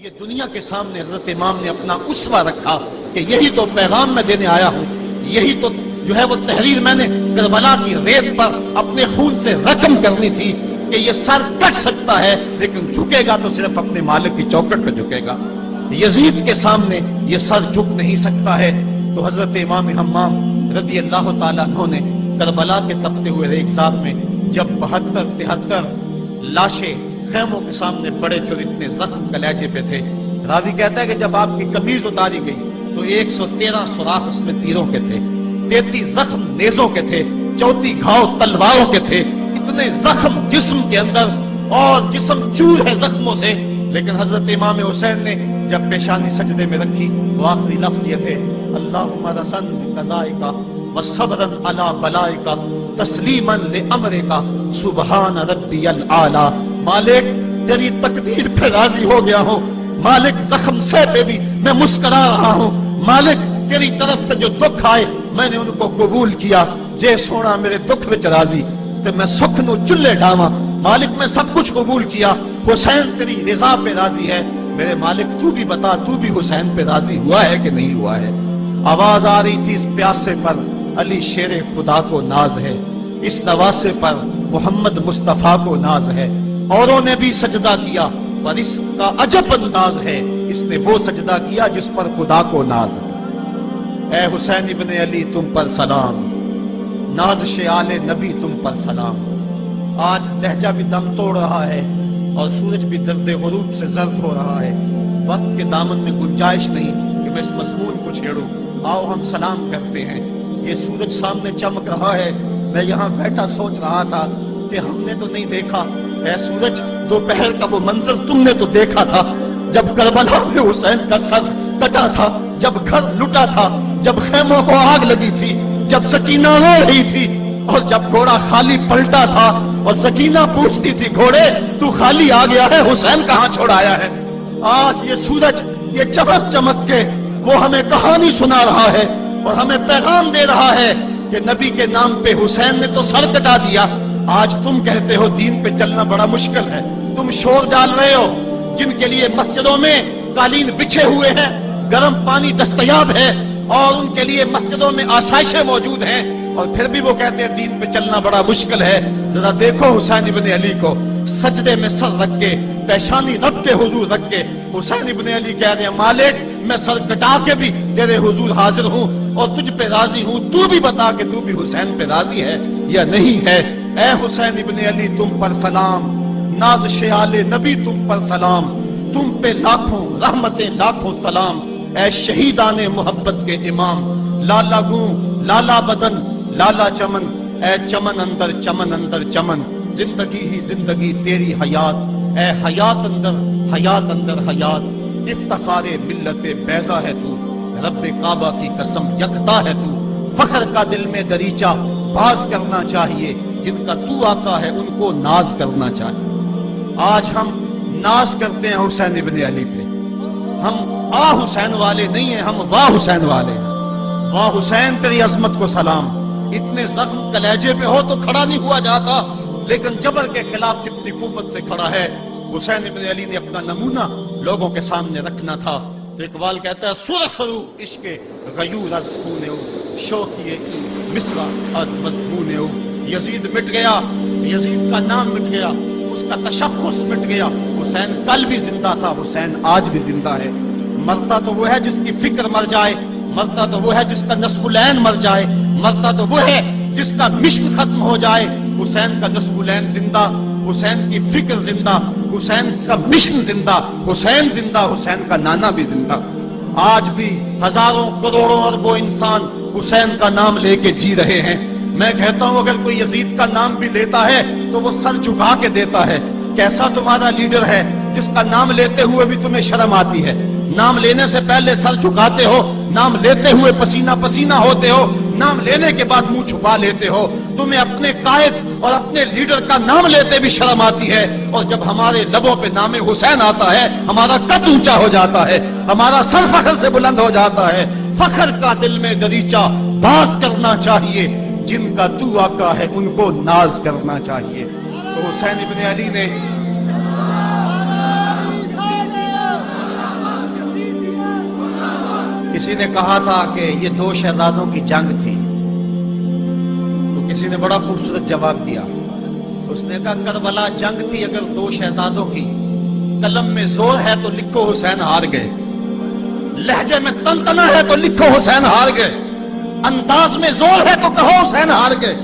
یہ دنیا کے سامنے حضرت امام نے اپنا اسوہ رکھا کہ یہی تو پیغام میں دینے آیا ہوں، یہی تو جو ہے وہ تحریر میں نے کربلا کی ریت پر اپنے خون سے رقم کرنی تھی کہ یہ سر کٹ سکتا ہے لیکن جھکے گا تو صرف اپنے مالک کی چوکٹ پہ جھکے گا، یزید کے سامنے یہ سر جھک نہیں سکتا ہے۔ تو حضرت امام حمام رضی اللہ تعالیٰ عنہ نے کربلا کے تپتے ہوئے ریگزار میں جب 72-73 لاشیں خیموں کے سامنے پڑے تھے اور اتنے زخم کلیجے پہ تھے، راوی کہتا ہے کہ جب آپ کی قمیض اتاری گئی تو 113 سوراخ اس میں تیروں کے تھے، 33 زخم نیزوں کے تھے، 34 گھاؤ تلواروں کے تھے، اتنے زخم جسم کے اندر اور جسم چور ہے زخموں سے۔ لیکن حضرت امام حسین نے جب پیشانی سجدے میں رکھی تو آخری لفظ یہ تھے، اللہم رسن بقضائکا وصبرن علی بلائکا تسلیما لامرکا سبحان ربی العالی۔ مالک تیری تقدیر پہ راضی ہو گیا ہوں، مالک زخم سے پہ بھی میں مسکرا رہا ہوں، مالک تیری طرف سے جو دکھ آئے میں نے ان کو قبول کیا، جے سونا میرے دکھ وچ راضی تے میں سکھ نو چلے ڈاواں، مالک میں سب کچھ قبول کیا، حسین تیری رضا پہ راضی ہے، میرے مالک تو بھی بتا تو بھی حسین پہ راضی ہوا ہے کہ نہیں ہوا ہے۔ آواز آ رہی تھی اس پیاسے پر علی شیر خدا کو ناز ہے، اس نواسے پر محمد مصطفیٰ کو ناز ہے، اوروں نے بھی سجدہ کیا پر اس کا عجب انداز ہے، اس نے وہ سجدہ کیا جس پر خدا کو ناز ہے۔ اے حسین ابن علی تم پر سلام، نازش آل نبی تم پر سلام۔ آج لہجہ بھی دم توڑ رہا ہے اور سورج بھی درد غروب سے زرد ہو رہا ہے، وقت کے دامن میں گنجائش نہیں کہ میں اس مضمون کو چھیڑوں، آؤ ہم سلام کرتے ہیں۔ یہ سورج سامنے چمک رہا ہے، میں یہاں بیٹھا سوچ رہا تھا کہ ہم نے تو نہیں دیکھا، اے سورج دوپہر کا وہ منظر تم نے تو دیکھا تھا جب کربلا میں حسین کا سر کٹا تھا، جب گھر لٹا تھا، جب خیموں کو آگ لگی تھی، جب سکینہ رو رہی تھی اور جب گھوڑا خالی پلٹا تھا اور سکینہ پوچھتی تھی گھوڑے تو خالی آ گیا ہے، حسین کہاں چھوڑایا ہے۔ آج یہ سورج یہ چمک چمک کے وہ ہمیں کہانی سنا رہا ہے اور ہمیں پیغام دے رہا ہے کہ نبی کے نام پہ حسین نے تو سر کٹا دیا۔ آج تم کہتے ہو دین پہ چلنا بڑا مشکل ہے، تم شور ڈال رہے ہو، جن کے لیے مسجدوں میں قالین بچھے ہوئے ہیں، گرم پانی دستیاب ہے اور ان کے لیے مسجدوں میں آسائشیں موجود ہیں، اور پھر بھی وہ کہتے ہیں دین پہ چلنا بڑا مشکل ہے۔ ذرا دیکھو حسین ابن علی کو سجدے میں سر رکھ کے، پیشانی رب کے حضور رکھ کے حسین ابن علی کہہ رہے ہیں مالک میں سر کٹا کے بھی تیرے حضور حاضر ہوں اور تجھ پہ راضی ہوں، تو بھی بتا کہ تو بھی حسین پہ راضی ہے یا نہیں ہے۔ اے حسین ابن علی تم پر سلام، نازش آل نبی تم پر سلام، تم پہ لاکھوں رحمتیں لاکھوں سلام۔ اے شہیدان محبت کے امام، لالا گوں لالا بدن لالا چمن، اے چمن اندر چمن اندر چمن، زندگی ہی زندگی تیری حیات، اے حیات اندر حیات، افتخار ملت بیضا ہے تو، رب کعبہ کی قسم یکتا ہے تو، فخر کا دل میں دریچہ باز کرنا چاہیے، جن کا تو آقا ہے ان کو ناز کرنا چاہیے۔ آج ہم ناز کرتے ہیں حسین ابن علی پہ، ہم آ حسین والے نہیں ہیں، ہم واہ حسین والے ہیں۔ واہ حسین تیری عظمت کو سلام، اتنے زخم کلیجے پہ ہو تو کھڑا نہیں ہوا جاتا، لیکن جبر کے خلاف کتنی قوت سے کھڑا ہے۔ حسین ابن علی نے اپنا نمونہ لوگوں کے سامنے رکھنا تھا۔ اقبال کہتا ہے سرخ رو عشق غیور از خون او، شوخی مصرع از مضمون او۔ یزید مٹ گیا، یزید کا نام مٹ گیا، اس کا تشخص مٹ گیا، حسین کل بھی زندہ تھا، حسین آج بھی زندہ ہے۔ مرتا تو وہ ہے جس کی فکر مر جائے، مرتا تو وہ ہے جس کا نصب العین مر جائے، مرتا تو وہ ہے جس کا مشن ختم ہو جائے۔ حسین کا نصب العین زندہ، حسین کی فکر زندہ، حسین کا مشن زندہ، حسین زندہ، حسین کا نانا بھی زندہ۔ آج بھی ہزاروں کروڑوں اربوں انسان حسین کا نام لے کے جی رہے ہیں۔ میں کہتا ہوں اگر کوئی یزید کا نام بھی لیتا ہے تو وہ سر جھکا کے دیتا ہے۔ کیسا تمہارا لیڈر ہے جس کا نام لیتے ہوئے بھی تمہیں شرم آتی ہے؟ نام لینے سے پہلے سر جھکاتے ہو، نام لیتے ہوئے پسینہ پسینہ ہوتے ہو، نام لینے کے بعد منہ چھپا لیتے ہو۔ تمہیں اپنے قائد اور اپنے لیڈر کا نام لیتے بھی شرم آتی ہے، اور جب ہمارے لبوں پہ نام حسین آتا ہے ہمارا قد اونچا ہو جاتا ہے، ہمارا سر فخر سے بلند ہو جاتا ہے۔ فخر کا دل میں دریچہ باز کرنا چاہیے، جن کا تو آقا ہے ان کو ناز کرنا چاہیے۔ تو حسین ابن علی نے کسی نے کہا تھا کہ یہ دو شہزادوں کی جنگ تھی، تو کسی نے بڑا خوبصورت جواب دیا. اس نے کہا کربلا جنگ تھی اگر دو شہزادوں کی، قلم میں زور ہے تو لکھو حسین ہار گئے، لہجے میں تنتنا ہے تو لکھو حسین ہار گئے، انداز میں زور ہے تو کہو حسین ہار گئے.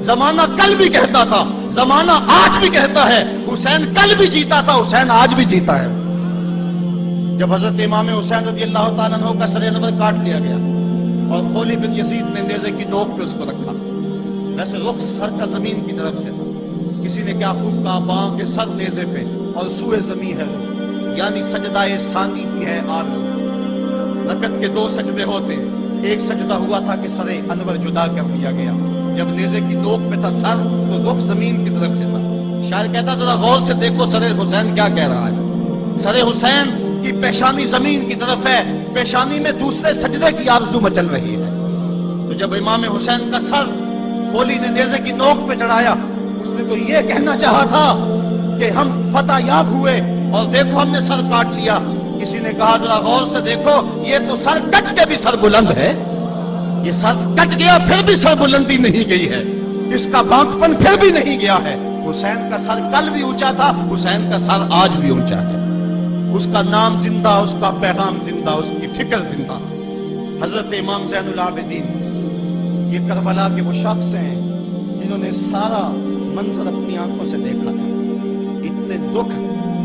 زمانہ کل بھی کہتا تھا، زمانہ آج بھی کہتا ہے، حسین کل بھی جیتا تھا، حسین آج بھی جیتا ہے. جب حضرت امام حسین رضی اللہ تعالیٰ عنہ کا سر انور کاٹ لیا گیا اور خولی بن یزید نے نیزے کی نوک پہ اس کو رکھا، ویسے رخ سر کا زمین کی طرف سے تھا. کسی نے کیا خوب کہا، باں کے سر نیزے پہ اور سوئے زمین ہے روح، یعنی سجدہ ثانی کی ہے آرزو. رکعت کے دو سجدے ہوتے، ایک سجدہ ہوا تھا کہ سر انور جدا کر دیا گیا، جب نیزے کی نوک پہ تھا سر تو رخ زمین کی طرف سے تھا. شاعر کہتا ذرا غور سے دیکھو سر حسین کیا کہہ رہا ہے. سر حسین کی پیشانی زمین کی طرف ہے، پیشانی میں دوسرے سجدے کی آرزو مچل رہی ہے. تو جب امام حسین کا سر خولی نے نیزے کی نوک پہ چڑھایا، اس نے تو یہ کہنا چاہا تھا کہ ہم فتح یاب ہوئے اور دیکھو ہم نے سر کاٹ لیا. کسی نے کہا ذرا غور سے دیکھو، یہ تو سر کٹ کے بھی سر بلند ہے، یہ سر کٹ گیا پھر بھی سر بلندی نہیں گئی ہے، اس کا بانکپن پھر بھی نہیں گیا ہے. حسین کا سر کل بھی اونچا تھا، حسین کا سر آج بھی اونچا ہے. اس کا نام زندہ، اس کا پیغام زندہ، اس کی فکر زندہ. حضرت امام زین العابدین یہ کربلا کے وہ شخص ہیں جنہوں نے سارا منظر اپنی آنکھوں سے دیکھا تھا. اتنے دکھ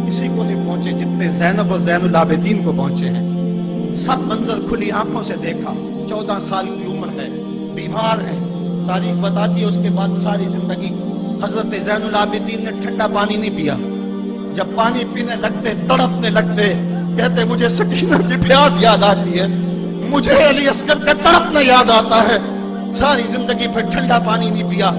کسی کو نہیں پہنچے جتنے زینب اور زین العابدین کو پہنچے ہیں. سب منظر کھلی آنکھوں سے دیکھا. 14 سال کی عمر ہے، بیمار ہے. تاریخ بتاتی ہے اس کے بعد ساری زندگی حضرت زین العابدین نے ٹھنڈا پانی نہیں پیا. جب پانی پینے لگتے تڑپنے لگتے، کہتے مجھے سکینہ کی پیاس یاد آتی ہے، مجھے علی اصغر کا تڑپنا یاد آتا ہے. ساری زندگی پھر ٹھنڈا پانی نہیں پیا.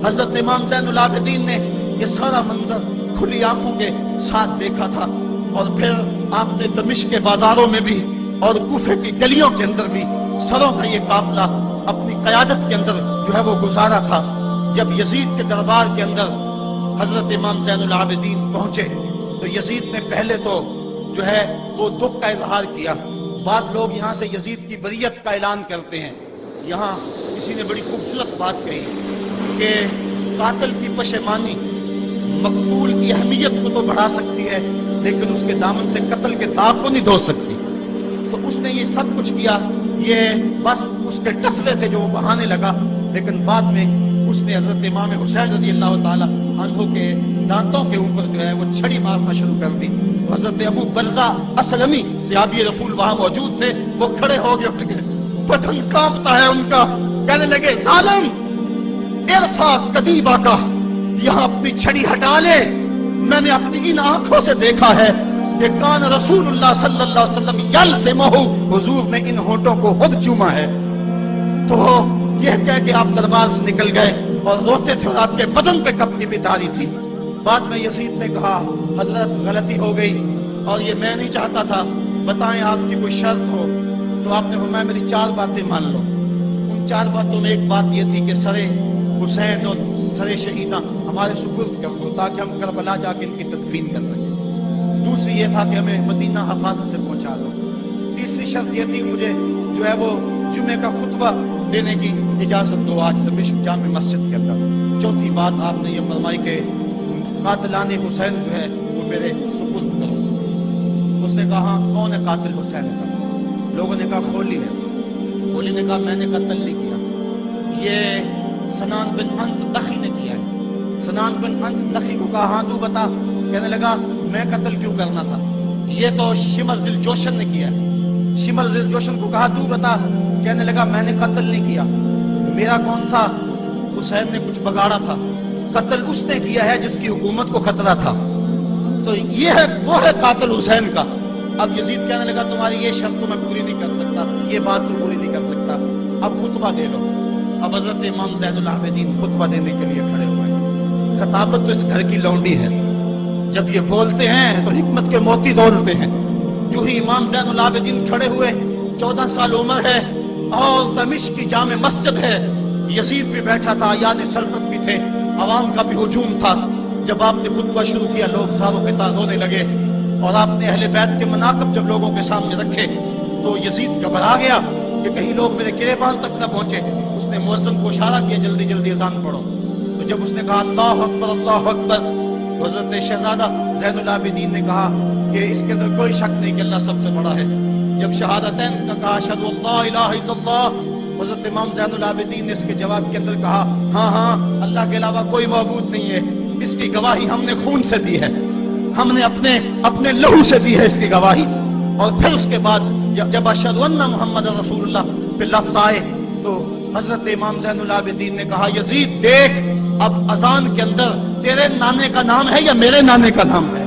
حضرت امام زین العابدین نے یہ سارا منظر کھلی آنکھوں کے ساتھ دیکھا تھا. اور پھر آپ نے دمشق کے بازاروں میں بھی اور کوفے کی گلیوں کے اندر بھی سروں کا یہ قافلہ اپنی قیادت کے اندر جو ہے وہ گزارا تھا. جب یزید کے دربار کے اندر حضرت امام زین العابدین پہنچے تو یزید نے پہلے تو جو ہے وہ دکھ کا اظہار کیا. بعض لوگ یہاں سے یزید کی بریت کا اعلان کرتے ہیں. یہاں کسی نے بڑی خوبصورت بات کہی کہ قاتل کی پشیمانی مقتول کی اہمیت کو تو بڑھا سکتی ہے لیکن اس کے دامن سے قتل کے داغ کو نہیں دھو سکتی. تو اس نے یہ سب کچھ کیا، یہ بس اس کے ٹسلے تھے جو وہ بہانے لگا. لیکن بعد میں اس نے حضرت امام حسین رضی اللہ تعالی عنہ کے دانتوں کے اوپر جو ہے وہ چھڑی مارنا شروع کر دی. حضرت ابو برزہ اسلمی صحابی رسول وہاں موجود تھے، وہ کھڑے ہو گئے، اٹھ گئے، بدن کانپتا ہے ان کا. کہنے لگے ظالم ارفع قدیبہ کا، یہاں اپنی چھڑی ہٹا لے. میں نے اپنی ان آنکھوں سے دیکھا ہے کہ کان رسول اللہ صلی اللہ علیہ وسلم یلزمہ، حضور نے ان ہونٹوں کو خود چوما ہے. تو یہ کہہ کہ آپ دربار سے نکل گئے اور روتے تھے اور آپ کے بدن پہ کپڑی بھی تاری تھی. بعد میں یزید نے کہا حضرت غلطی ہو گئی اور یہ میں نہیں چاہتا تھا، بتائیں آپ کی کوئی شرط ہو. تو آپ نے فرمایا میری 4 باتیں مان لو. ان 4 باتوں میں ایک بات یہ تھی کہ سر حسین اور سر شہیدہ ہمارے سپرد کر دو تاکہ ہم کربلا جا کے ان کی تدفین کر سکیں. دوسری یہ تھا کہ ہمیں مدینہ حفاظت سے پہنچا دو. تیسری شرط یہ تھی مجھے جو ہے وہ جمعے کا خطبہ دینے کی اجازت دو آج دمشق جامع مسجد کے اندر. چوتھی بات آپ نے یہ فرمائی کہ قاتلان حسین جو ہے وہ میرے سپرد کرو. اس نے کہا کون ہے قاتل حسین کا؟ لوگوں نے کہا خولی ہے. خولی نے کہا میں نے قتل نہیں کیا، یہ سنان بن انس نخی نے کیا ہے. سنان بن انس نخی کو کہا ہاں تو بتا. کہنے لگا میں قتل کیوں کرنا تھا، یہ تو شمر ذل جوشن نے کیا ہے. شمر ذل جوشن کو کہا تو بتا. کہنے لگا میں نے قتل نہیں کیا، میرا کون سا، حسین نے کچھ بگاڑا تھا، قتل اس نے کیا ہے جس کی حکومت کو خطرہ تھا. تو یہ ہے وہ ہے قاتل حسین کا. اب یزید کہنے لگا تمہاری یہ شرط تو میں پوری نہیں کر سکتا، یہ بات تو پوری نہیں کر سکتا، اب خطبہ دے لو. اب حضرت امام زین العابدین خطبہ دینے کے لیے کھڑے ہوئے. خطابت تو اس گھر کی لونڈی ہے، جب یہ بولتے ہیں تو حکمت کے موتی دولتے ہیں. جو ہی امام زین العابدین کھڑے ہوئے، 14 سال عمر ہے اور دمشق کی جامع مسجد ہے. یزید بھی بیٹھا تھا، یاد سلطنت بھی تھے، عوام کا بھی ہجوم تھا. جب آپ نے خطبہ شروع کیا لوگ ساروں کے تاز ہونے لگے اور آپ نے اہل بیت کے مناقب جب لوگوں کے سامنے رکھے تو یزید گھبرا گیا کہ کہیں لوگ میرے گریبان تک نہ پہنچے. اس نے مؤذن کو اشارہ کیا جلدی جلدی اذان پڑھو. تو جب اس نے کہا اللہ اکبر اللہ اکبر تو حضرت شہزادہ زین العابدین نے کہا کہ اس کے اندر کوئی شک نہیں کہ اللہ سب سے بڑا ہے. جب شہادتین کا کہا اشہد ان لا الہ الا اللہ، حضرت امام زین العابدین نے اس کے جواب کے اندر کہا ہاں ہاں اللہ کے علاوہ کوئی معبود نہیں ہے، اس کی گواہی ہم نے خون سے دی ہے، ہم نے اپنے لہو سے دی ہے اس کی گواہی. اور پھر اس کے بعد جب اشہد ان محمد رسول اللہ پہ لفظ آئے تو حضرت امام زین العابدین نے کہا یزید دیکھ اب اذان کے اندر تیرے نانے کا نام ہے یا میرے نانے کا نام ہے؟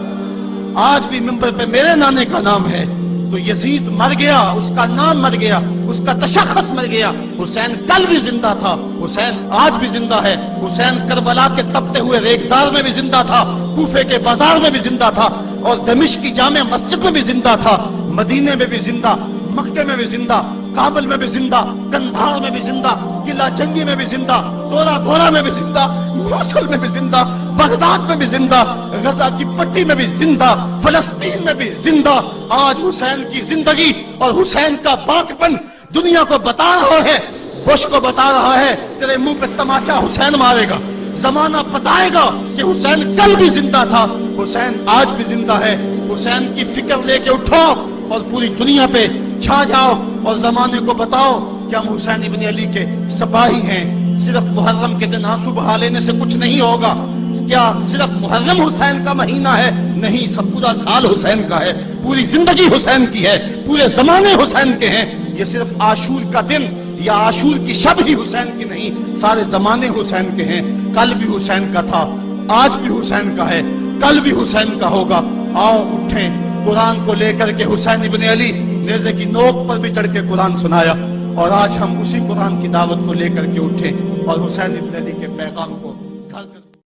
آج بھی منبر پہ میرے نانے کا نام ہے. تو یزید مر گیا، اس کا نام مر گیا، اس کا تشخص مر گیا. حسین کل بھی زندہ تھا، حسین آج بھی زندہ ہے. حسین کربلا کے تپتے ہوئے ریگزار میں بھی زندہ تھا، کوفے کے بازار میں بھی زندہ تھا، اور دمشق کی جامع مسجد میں بھی زندہ تھا، مدینے میں بھی زندہ، مکے میں بھی زندہ، کابل میں بھی زندہ، کندھار میں بھی زندہ، قلعہ جنگی میں بھی زندہ، تورا بورا میں بھی زندہ، موصل میں بھی زندہ، بغداد میں بھی زندہ، غزہ کی پٹی میں بھی زندہ، فلسطین میں بھی زندہ. آج حسین کی زندگی اور حسین کا باقپن دنیا کو بتا رہا ہے، بش کو بتا رہا ہے تیرے منہ پہ تماچا حسین مارے گا. زمانہ بتائے گا کہ حسین کل بھی زندہ تھا، حسین آج بھی زندہ ہے. حسین کی فکر لے کے اٹھو اور پوری دنیا پہ چھا جاؤ اور زمانے کو بتاؤ کہ ہم حسین ابن علی کے سپاہی ہیں. صرف محرم کے دن آنسو بہا لینے سے کچھ نہیں ہوگا. کیا صرف محرم حسین کا مہینہ ہے؟ نہیں، سب پورا سال حسین کا ہے، پوری زندگی حسین کی ہے، پورے زمانے حسین کے ہیں. یہ صرف عاشور کا دن یا عاشور کی شب ہی حسین کی نہیں، سارے زمانے حسین کے ہیں. کل بھی حسین کا تھا، آج بھی حسین کا ہے، کل بھی حسین کا ہوگا. آؤ اٹھیں، قرآن کو لے کر کے حسین ابن علی نیزے کی نوک پر بھی چڑھ کے قرآن سنایا، اور آج ہم اسی قرآن کی دعوت کو لے کر کے اٹھیں اور حسین ابن علی کے پیغام کو گھر